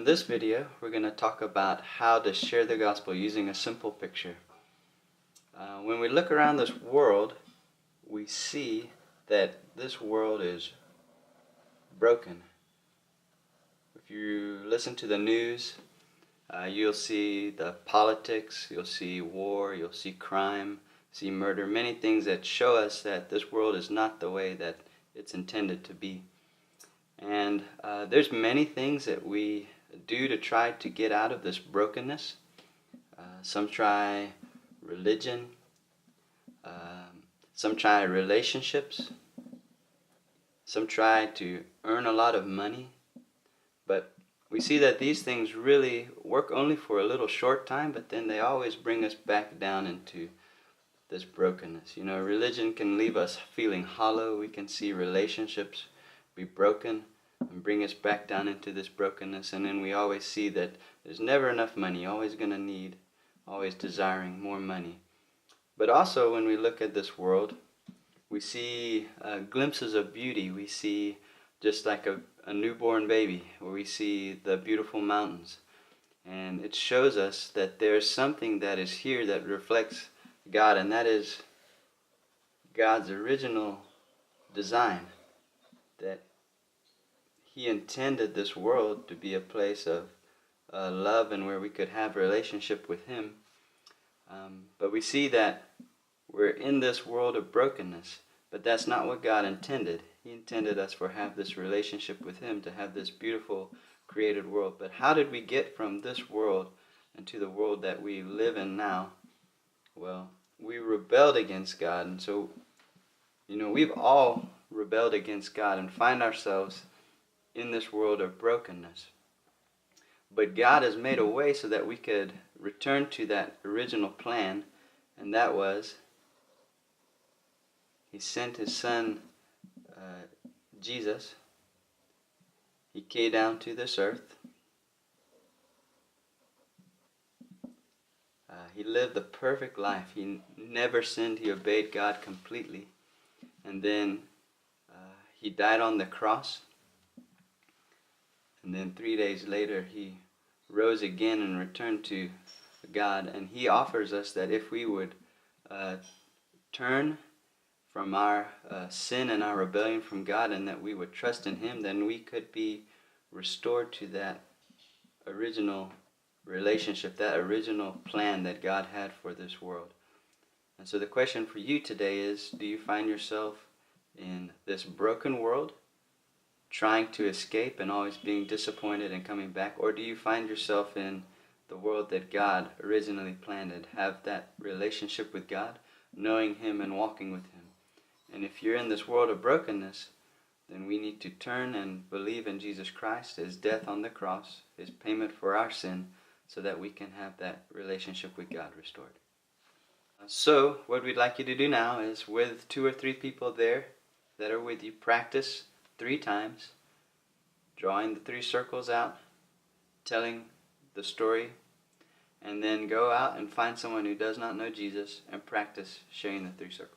this video, we're going to talk about how to share the gospel using a simple picture. When we look around this world, we see that this world is broken. If you listen to the news, you'll see the politics, you'll see war, you'll see crime, see murder, many things that show us that this world is not the way that it's intended to be. And there's many things that we do to try to get out of this brokenness. Some try religion, some try relationships, some try to earn a lot of money, but we see that these things really work only for a little short time, but then they always bring us back down into this brokenness. You know, religion can leave us feeling hollow. We can see relationships be broken and bring us back down into this brokenness, and then we always see that there's never enough money, always going to need, always desiring more money. But also when we look at this world, we see glimpses of beauty. We see just like a newborn baby, where we see the beautiful mountains, and it shows us that there's something that is here that reflects God, and that is God's original design, that He intended this world to be a place of love and where we could have a relationship with Him. But we see that we're in this world of brokenness, but that's not what God intended. He intended us to have this relationship with Him, to have this beautiful created world. But how did we get from this world into the world that we live in now? Well, we rebelled against God, and so, you know, we've all rebelled against God and find ourselves in this world of brokenness. But God has made a way so that we could return to that original plan, and that was He sent His Son, Jesus. He came down to this earth. He lived the perfect life. He never sinned. He obeyed God completely. And then He died on the cross. And then 3 days later, He rose again and returned to God. And He offers us that if we would turn from our sin and our rebellion from God, and that we would trust in Him, then we could be restored to that original relationship, that original plan that God had for this world. And so the question for you today is, do you find yourself in this broken world, trying to escape and always being disappointed and coming back? Or do you find yourself in the world that God originally planned, and have that relationship with God, knowing Him and walking with Him? And if you're in this world of brokenness, then we need to turn and believe in Jesus Christ, His death on the cross, His payment for our sin, so that we can have that relationship with God restored. So what we'd like you to do now is, with 2 or 3 people there that are with you, practice 3 times, drawing the 3 circles out, telling the story, and then go out and find someone who does not know Jesus and practice sharing the 3 circles.